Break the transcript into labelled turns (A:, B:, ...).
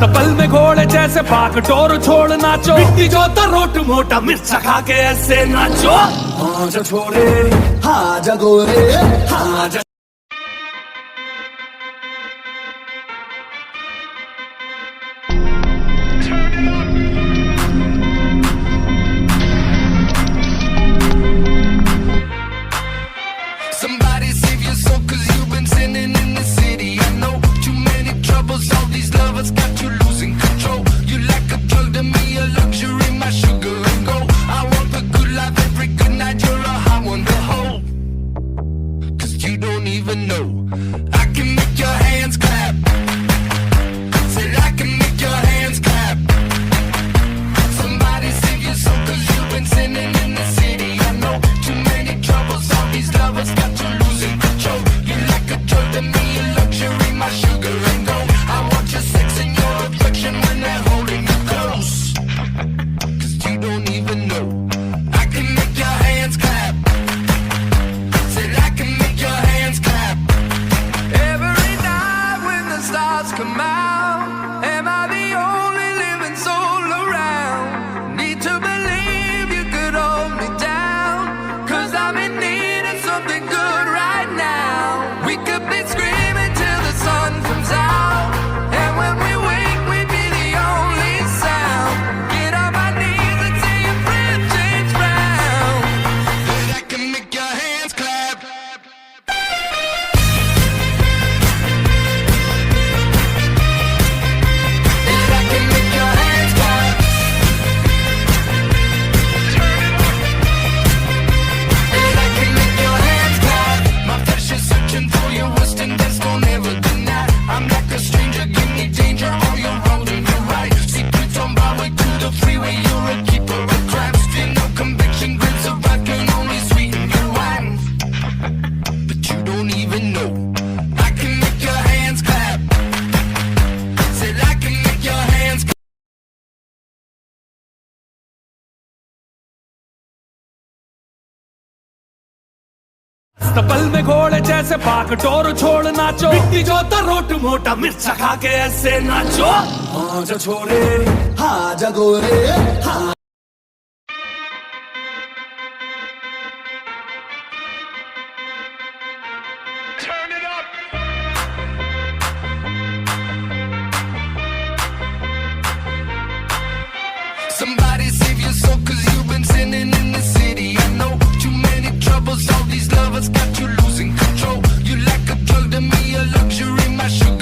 A: पल में घोड़े जैसे पाक टोर छोड़ नाचो, मिट्टी जो रोट मोटा मिर्चा खा के ऐसे नाचो। हाँ जा छोरे हाँ जा गोरे हाँ जा।
B: Somebody save your soul, cause you've been sinning in the city. I know too many troubles, all these lovers got you losing control. You like a drug to me, a luxury, my sugar and gold. I want the good life every good night, you're a high one to hold. Cause you don't even know, I can make your hands clap. Said I can make your hands clap. Somebody save your soul, cause you've been sinning in the city. I know too many troubles, all these lovers got you losing control. You like a drug to me, a luxury, my sugar and gold. I want your sex and your affection when they're holding you close. Cause you don't even know, I can make your hands clap. Said I can make your hands clap. Every night when the stars come out, am I the only living soul around? Need to believe you could hold me down, cause I'm in need of something good right now. We could be screaming till the sun comes out, and when we wake we'd be the only sound. Get on my knees and say your breath change round. That I can make your hands clap. That I can make your hands clap. That I can make your hands clap. My flesh is searching for your worst and best, gon' never deny. I'm like a stranger, give me danger on your road and your right. Secrets on my way to the freeway, you're a keeper of crime. Still no conviction, grits of vodka can only sweeten your wine. But you don't even know, I can make your hands clap. Said I can make your hands clap.
A: पल में घोड़े जैसे पाक टोर छोड़ नाचो, मिट्टी जो road मोटा मिर्चा खा के ऐसे नाचो। हाँ जा छोरे हाँ जा गोरे हाँ।
B: Somebody save your soul, cause you've been sinning in the city. I know too many troubles, all these lovers got you losing control. You like a drug to me, a luxury, my sugar